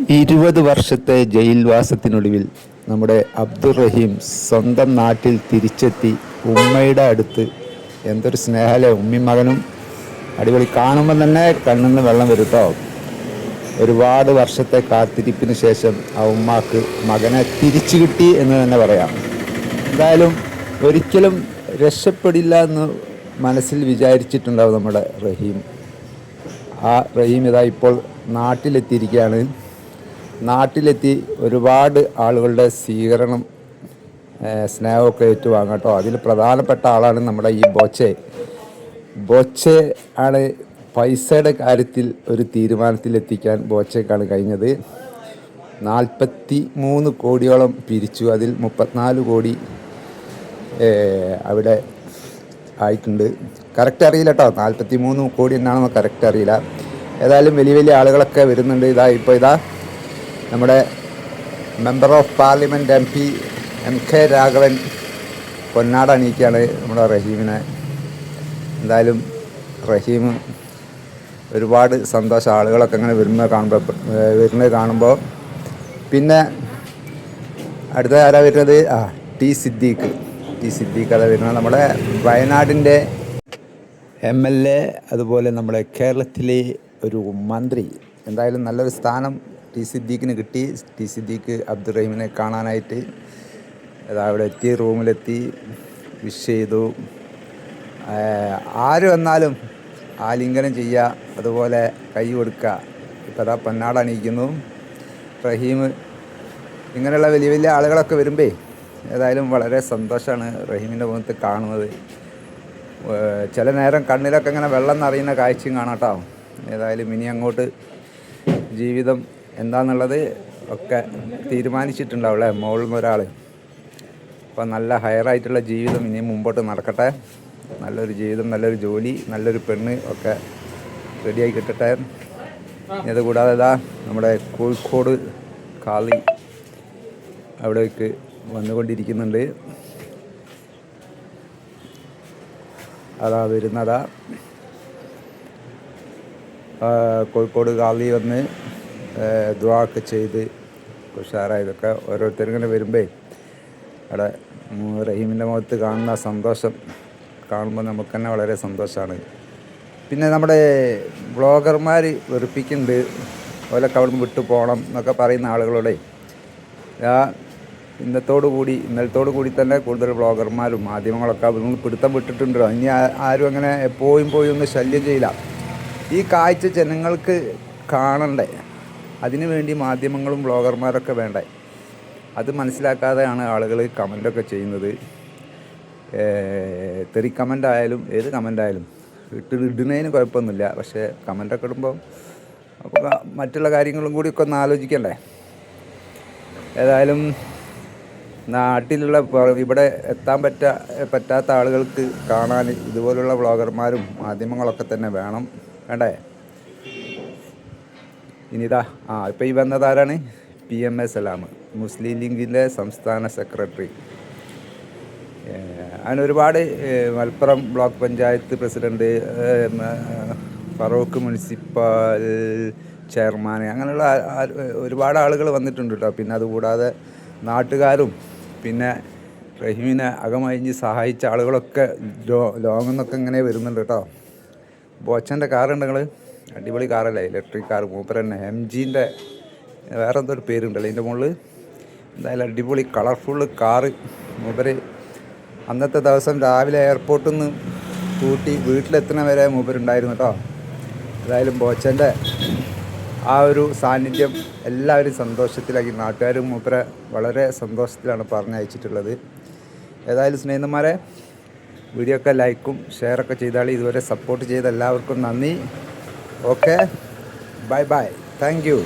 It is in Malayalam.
20 വർഷത്തെ ജയിൽവാസത്തിനൊടുവിൽ നമ്മുടെ അബ്ദുറഹീം സ്വന്തം നാട്ടിൽ തിരിച്ചെത്തി. ഉമ്മയുടെ അടുത്ത്. എന്തൊരു സ്നേഹമല്ലേ ഉമ്മയും മകനും. അടിപൊളി. കാണുമ്പോൾ തന്നെ കണ്ണിന്ന് വെള്ളം വരും കേട്ടോ. ഒരുപാട് വർഷത്തെ കാത്തിരിപ്പിന് ശേഷം ആ ഉമ്മാക്ക് മകനെ തിരിച്ചു കിട്ടി എന്ന് തന്നെ പറയാം. എന്തായാലും ഒരിക്കലും രക്ഷപ്പെടില്ല എന്ന് മനസ്സിൽ വിചാരിച്ചിട്ടുണ്ടാവും നമ്മുടെ റഹീം. ആ റഹീം ഇതാ ഇപ്പോൾ നാട്ടിലെത്തിയിരിക്കുകയാണ്. നാട്ടിലെത്തി ഒരുപാട് ആളുകളുടെ സ്വീകരണം സ്നേഹമൊക്കെ ഏറ്റുവാങ്ങാം കേട്ടോ. അതിൽ പ്രധാനപ്പെട്ട ആളാണ് നമ്മുടെ ഈ ബോച്ചെ ആണ്. പൈസയുടെ കാര്യത്തിൽ ഒരു തീരുമാനത്തിലെത്തിക്കാൻ ബോച്ചയ്ക്കാണ് കഴിഞ്ഞത്. 43 കോടിയോളം പിരിച്ചു. അതിൽ 34 കോടി അവിടെ ആയിട്ടുണ്ട്. കറക്റ്റ് അറിയില്ല കേട്ടോ, 43 കോടി എന്നാണെന്ന് കറക്റ്റ് അറിയില്ല. ഏതായാലും വലിയ വലിയ ആളുകളൊക്കെ വരുന്നുണ്ട്. ഇതാ നമ്മുടെ member of parliament MP MK Raghavan പൊന്നാട അണിയിക്കുകയാണ് നമ്മുടെ റഹീമിനെ. എന്തായാലും റഹീം ഒരുപാട് സന്തോഷം. ആളുകളൊക്കെ അങ്ങനെ വരുന്നത് കാണുമ്പോൾ പിന്നെ അടുത്ത ആരാ വരുന്നത്? ടി സിദ്ദീഖ് അതാ വരുന്നത്. നമ്മുടെ വയനാടിൻ്റെ MLA, അതുപോലെ നമ്മുടെ കേരളത്തിലെ ഒരു മന്ത്രി. എന്തായാലും നല്ലൊരു സ്ഥാനം ടി സിദ്ദീഖിന് കിട്ടി. ടി സിദ്ദീഖ് അബ്ദുറഹീമിനെ കാണാനായിട്ട് അവിടെ എത്തി, റൂമിലെത്തി, വിഷ് ചെയ്തു. ആര് വന്നാലും ആലിംഗനം ചെയ്യുക, അതുപോലെ കൈ കൊടുക്കുക. ഇപ്പോൾ അതാ പൊന്നാട അണിയിക്കുന്നു റഹീം. ഇങ്ങനെയുള്ള വലിയ വലിയ ആളുകളൊക്കെ വരുമ്പേ ഏതായാലും വളരെ സന്തോഷമാണ് റഹീമിൻ്റെ മുഖത്ത് കാണുന്നത്. ചില നേരം കണ്ണിലൊക്കെ ഇങ്ങനെ വെള്ളം നിറയുന്ന കാഴ്ചയും കാണാം കേട്ടോ. ഏതായാലും ഇനി അങ്ങോട്ട് ജീവിതം എന്താണെന്നുള്ളത് ഒക്കെ തീരുമാനിച്ചിട്ടുണ്ടാവും അല്ലേ മുകളിൽ നിന്ന് ഒരാൾ. അപ്പോൾ നല്ല ഹയറായിട്ടുള്ള ജീവിതം ഇനി മുമ്പോട്ട് നടക്കട്ടെ. നല്ലൊരു ജീവിതം, നല്ലൊരു ജോലി, നല്ലൊരു പെണ്ണ് ഒക്കെ റെഡിയായി കിട്ടട്ടെ. ഇത് കൂടാതെ നമ്മുടെ കോഴിക്കോട് കാളി അവിടേക്ക് വന്നുകൊണ്ടിരിക്കുന്നുണ്ട്. വരുന്നതാ കോഴിക്കോട് കാളി വന്ന് ദുആ ഒക്കെ ചെയ്ത് ഉഷാറായതൊക്കെ ഓരോരുത്തരിങ്ങനെ വരുമ്പേ അവിടെ റഹീമിൻ്റെ മുഖത്ത് കാണുന്ന സന്തോഷം കാണുമ്പോൾ നമുക്ക് തന്നെ വളരെ സന്തോഷമാണ്. പിന്നെ നമ്മുടെ ബ്ലോഗർമാർ വെറുപ്പിക്കുന്നുണ്ട്, ഓലൊക്കെ അവിടെ നിന്ന് വിട്ടു പോകണം എന്നൊക്കെ പറയുന്ന ആളുകളോടെ ഇന്നലത്തോടു കൂടി തന്നെ കൂടുതൽ ബ്ലോഗർമാരും മാധ്യമങ്ങളൊക്കെ അവിടെ പിടുത്തം വിട്ടിട്ടുണ്ടല്ലോ. ഇനി ആരും അങ്ങനെ പോയി ഒന്നും ശല്യം ചെയ്യില്ല. ഈ കാഴ്ച ജനങ്ങൾക്ക് കാണണ്ടേ, അതിനു വേണ്ടി മാധ്യമങ്ങളും ബ്ലോഗർമാരൊക്കെ വേണ്ടേ. അത് മനസ്സിലാക്കാതെയാണ് ആളുകൾ കമൻ്റൊക്കെ ചെയ്യുന്നത്. തെറി കമൻ്റായാലും ഏത് കമൻ്റായാലും ഇടുന്നതിന് കുഴപ്പമൊന്നുമില്ല. പക്ഷേ കമൻ്റൊക്കെ ഇടുമ്പോൾ അപ്പോൾ മറ്റുള്ള കാര്യങ്ങളും കൂടിയൊക്കെ ഒന്ന് ആലോചിക്കണ്ടേ. ഏതായാലും നാട്ടിലുള്ള ഇവിടെ എത്താൻ പറ്റാത്ത ആളുകൾക്ക് കാണാൻ ഇതുപോലുള്ള വ്ളോഗർമാരും മാധ്യമങ്ങളൊക്കെ തന്നെ വേണ്ടേ. ഇനിതാ ഇപ്പോൾ ഈ വന്നതാരാണ്? PMA സലാം, മുസ്ലിം ലീഗിൻ്റെ സംസ്ഥാന സെക്രട്ടറി. അങ്ങനെ ഒരുപാട് Malappuram block panchayat president, Farook municipal chairman, അങ്ങനെയുള്ള ഒരുപാട് ആളുകൾ വന്നിട്ടുണ്ട് കേട്ടോ. പിന്നെ അതുകൂടാതെ നാട്ടുകാരും പിന്നെ റഹീമിനെ അകമഴിഞ്ഞ് സഹായിച്ച ആളുകളൊക്കെ ലോങ്ങിൽ നിന്നൊക്കെ ഇങ്ങനെ വരുന്നുണ്ട് കേട്ടോ. ബോച്ചൻ്റെ കാറുണ്ടെങ്കിൽ അടിപൊളി കാറല്ലേ, ഇലക്ട്രിക് കാർ. മൂപ്പർ തന്നെ MGൻ്റെ വേറെ എന്തോ ഒരു പേരുണ്ടല്ലോ ഇതിൻ്റെ മുകളിൽ. എന്തായാലും അടിപൊളി കളർഫുള്ള് കാറ്. മൂപ്പർ അന്നത്തെ ദിവസം രാവിലെ എയർപോർട്ടിൽ നിന്ന് കൂട്ടി വീട്ടിലെത്തുന്ന വരെ മൂപ്പരുണ്ടായിരുന്നു കേട്ടോ. ഏതായാലും ബോച്ചൻ്റെ ആ ഒരു സാന്നിധ്യം എല്ലാവരും സന്തോഷത്തിലാക്കി. നാട്ടുകാരും മൂപ്പരെ വളരെ സന്തോഷത്തിലാണ് പറഞ്ഞയച്ചിട്ടുള്ളത്. ഏതായാലും സ്നേഹിതന്മാരെ, വീഡിയോ ഒക്കെ ലൈക്കും ഷെയറൊക്കെ ചെയ്താൽ ഇതുവരെ സപ്പോർട്ട് ചെയ്ത എല്ലാവർക്കും നന്ദി. Okay, bye, thank U.